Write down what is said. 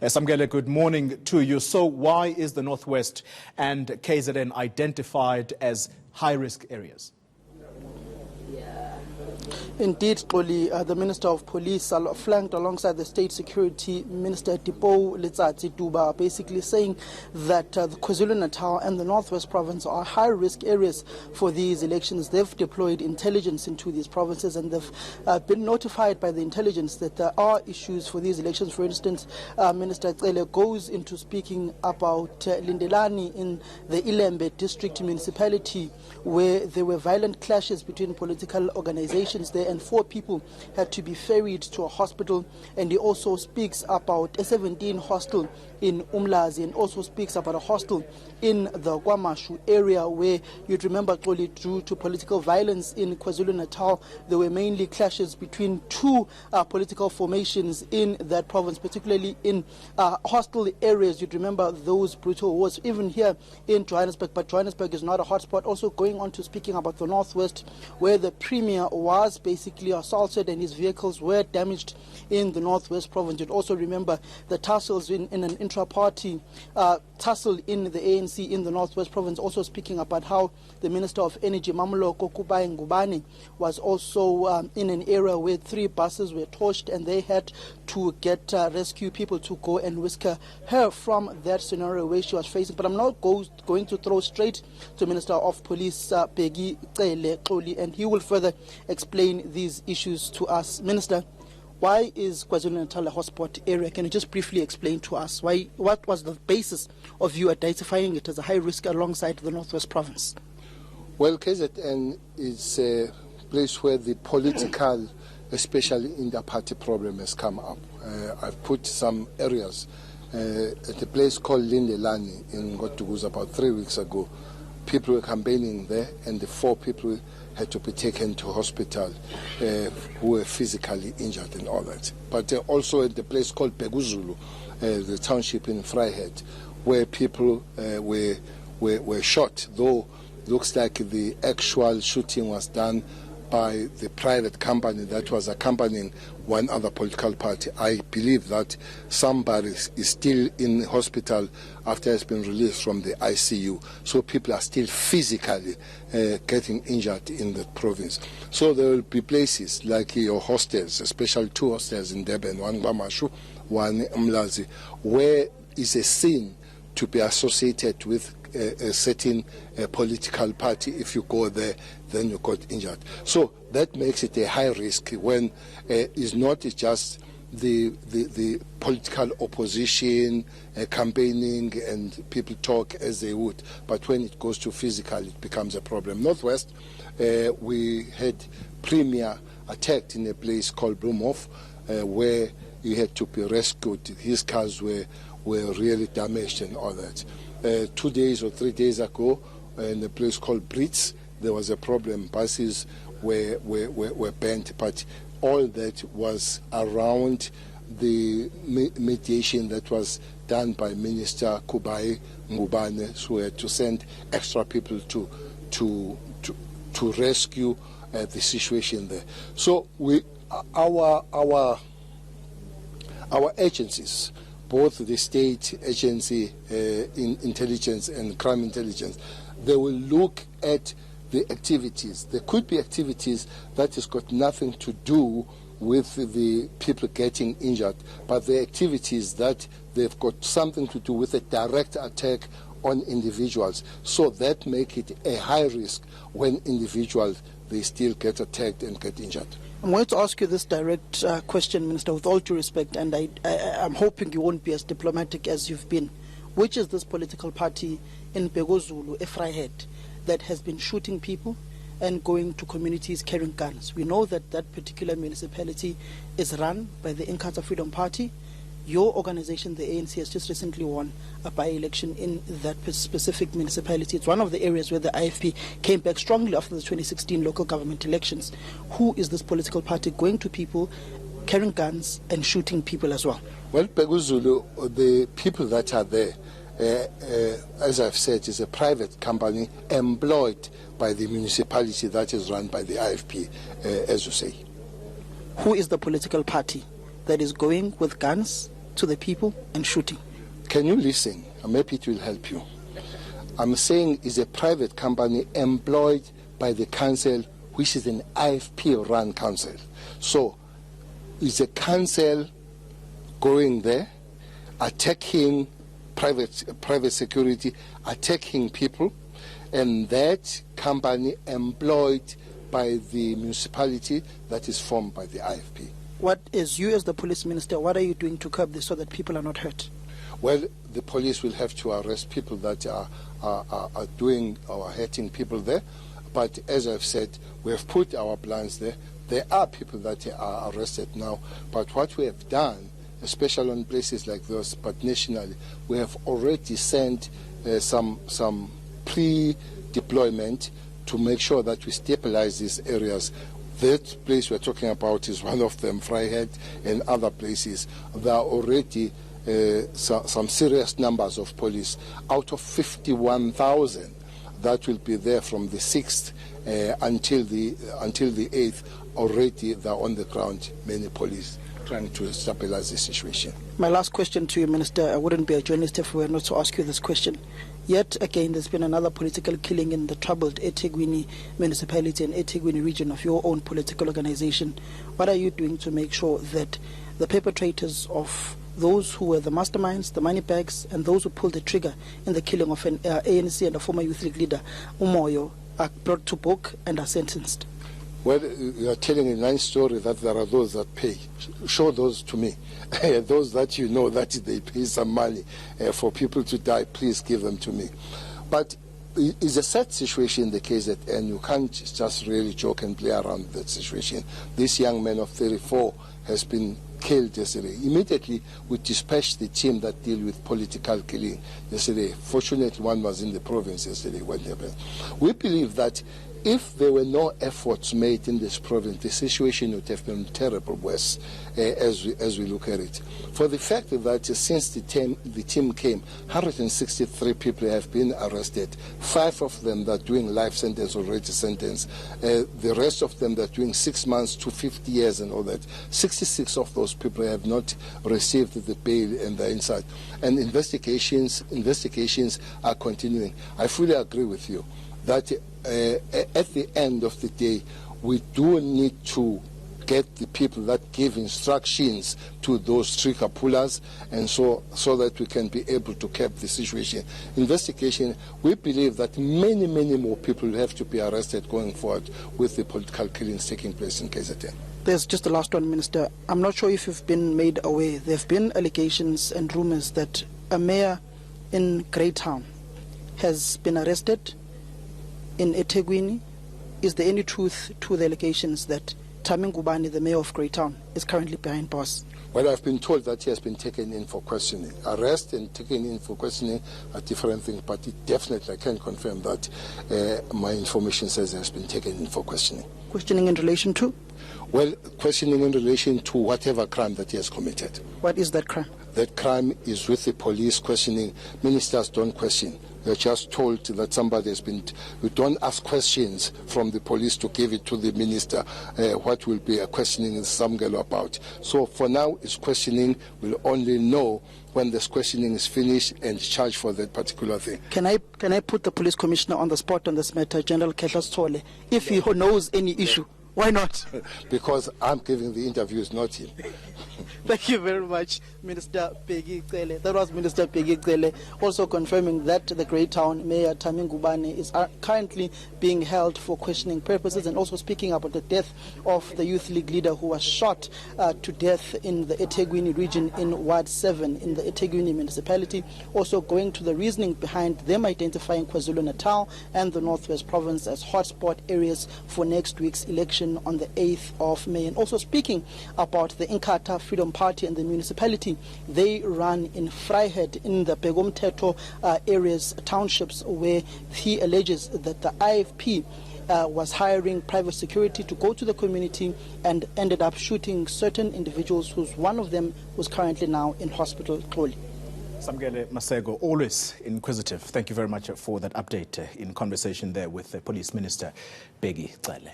Samgele, good morning to you. So why is the Northwest and KZN identified as high-risk areas? Indeed, Xoli, the Minister of Police, flanked alongside the State Security Minister Dipo Letsatsi Duba, basically saying that the KwaZulu-Natal and the Northwest Province are high-risk areas for these elections. They've deployed intelligence into these provinces, and they've been notified by the intelligence that there are issues for these elections. For instance, Minister Cele goes into speaking about Lindelani in the Ilembe district municipality, where there were violent clashes between political organizations there, and 4 people had to be ferried to a hospital. And he also speaks about a 17 hostel in Umlazi, and also speaks about a hostel in the KwaMashu area, where you'd remember, Xoli, due to political violence in KwaZulu-Natal, there were mainly clashes between 2 political formations in that province, particularly in hostel areas. You'd remember those brutal wars, even here in Johannesburg, but Johannesburg is not a hotspot. Also going on to speaking about the Northwest, where the Premier was basically assaulted and his vehicles were damaged in the Northwest Province. You'd also remember the tussles in an intra-party tussle in the ANC in the Northwest Province, also speaking about how the Minister of Energy, Mamuloko Kubai Ngubane, was also in an area where 3 buses were torched, and they had to get rescue people to go and whisk her from that scenario where she was facing. But I'm not going to throw straight to Minister of Police, Bheki Cele, and he will further explain these issues to us. Minister, why is KwaZulu-Natal a hotspot area? Can you just briefly explain to us what was the basis of you identifying it as a high risk alongside the Northwest Province? Well, KZN is a place where the political, especially inter-party problem, has come up. I've put some areas at a place called Lindelani in Ngotuguza about 3 weeks ago. People were campaigning there, and the 4 people had to be taken to hospital who were physically injured and all that. But also at the place called Beguzulu, the township in Vryheid, where people were shot, though looks like the actual shooting was done by the private company that was accompanying one other political party. I believe that somebody is still in hospital after has been released from the ICU. So people are still physically getting injured in the province. So there will be places like your hostels, especially 2 hostels in Durban, one KwaMashu, one Umlazi, where is a sin to be associated with a certain political party. If you go there, then you got injured. So that makes it a high risk when it's not just the political opposition campaigning and people talk as they would, but when it goes to physical, it becomes a problem. Northwest, we had Premier attacked in a place called Bloemhof, where he had to be rescued. His cars were really damaged and all that. 2 days or 3 days ago, in a place called Brits, there was a problem. Buses were banned, but all that was around the mediation that was done by Minister Kubai Ngubane, who had to send extra people to rescue the situation there. So our agencies, both the state agency in intelligence and crime intelligence, they will look at the activities. There could be activities that has got nothing to do with the people getting injured, but the activities that they've got something to do with a direct attack on individuals. So that make it a high risk when individuals, they still get attacked and get injured. I'm going to ask you this direct question, Minister, with all due respect, and I'm hoping you won't be as diplomatic as you've been. Which is this political party in Beguzulu, Vryheid, that has been shooting people and going to communities carrying guns? We know that that particular municipality is run by the Inkatha Freedom Party. Your organization, the ANC, has just recently won a by-election in that specific municipality. It's one of the areas where the IFP came back strongly after the 2016 local government elections. Who is this political party going to people, carrying guns and shooting people as well? Well, Beguzulu, the people that are there, as I've said, is a private company employed by the municipality that is run by the IFP, as you say. Who is the political party that is going with guns to the people and shooting. Can you listen? Maybe it will help you. I'm saying it's a private company employed by the council, which is an IFP-run council. So it's a council going there, attacking private security, attacking people, and that company employed by the municipality that is formed by the IFP. What is you as the police minister, what are you doing to curb this so that people are not hurt? Well, the police will have to arrest people that are doing or hurting people there. But as I've said, we have put our plans there. There are people that are arrested now. But what we have done, especially on places like those, but nationally, we have already sent some pre-deployment to make sure that we stabilize these areas. That place we're talking about is one of them, Vryheid, and other places. There are already some serious numbers of police out of 51,000 that will be there from the 6th until the 8th. Already they're on the ground, many police trying to stabilize the situation. My last question to you, Minister, I wouldn't be a journalist if we were not to ask you this question. Yet again, there's been another political killing in the troubled eThekwini municipality and eThekwini region of your own political organization. What are you doing to make sure that the perpetrators of those who were the masterminds, the money bags, and those who pulled the trigger in the killing of an ANC and a former youth league leader, Umoyo, are brought to book and are sentenced? Well, you are telling a nice story that there are those that pay. Show those to me. Those that you know that they pay some money for people to die, please give them to me. But it's a sad situation in the KZN. You can't just really joke and play around with that situation. This young man of 34 has been killed yesterday. Immediately, we dispatched the team that deal with political killing yesterday. Fortunately, one was in the province yesterday when they happened. We believe that if there were no efforts made in this province, the situation would have been terrible worse as we look at it. For the fact that since the team came, 163 people have been arrested. 5 of them that are doing life sentence already sentenced. The rest of them that are doing 6 months to 50 years and all that. 66 of those people have not received the bail and they're inside. And investigations are continuing. I fully agree with you that at the end of the day, we do need to get the people that give instructions to those trigger pullers, and so that we can be able to cap the situation. Investigation, we believe that many more people have to be arrested going forward with the political killings taking place in KZN. There's just the last one, Minister. I'm not sure if you've been made aware. There have been allegations and rumors that a mayor in Greytown has been arrested in eThekwini. Is there any truth to the allegations that Tami Ngubane, the mayor of Greytown, is currently behind bars? Well, I've been told that he has been taken in for questioning. Arrest and taken in for questioning are different things, but I can confirm that my information says he has been taken in for questioning. Questioning in relation to? Well, questioning in relation to whatever crime that he has committed. What is that crime? That crime is with the police questioning. Ministers don't question. You're just told that somebody has been. You don't ask questions from the police to give it to the minister. What will be a questioning is some girl about. So for now, it's questioning. We'll only know when this questioning is finished and charged for that particular thing. Can I put the police commissioner on the spot on this matter, General Kehlas Tole, if he knows any issue? Why not? Because I'm giving the interviews, not him. Thank you very much, Minister Bheki Cele. That was Minister Bheki Cele, also confirming that the Greytown Mayor Tami Ngubane is currently being held for questioning purposes, and also speaking about the death of the youth league leader who was shot to death in the eThekwini region in Ward 7 in the eThekwini municipality. Also going to the reasoning behind them identifying KwaZulu-Natal and the Northwest Province as hotspot areas for next week's election on the 8th of May. And also speaking about the Inkatha Freedom Party and the municipality. They run in Vryheid in the Begomteto areas, townships, where he alleges that the IFP was hiring private security to go to the community and ended up shooting certain individuals, whose one of them was currently now in hospital. Samgele Masego, always inquisitive. Thank you very much for that update in conversation there with the Police Minister Bheki Cele.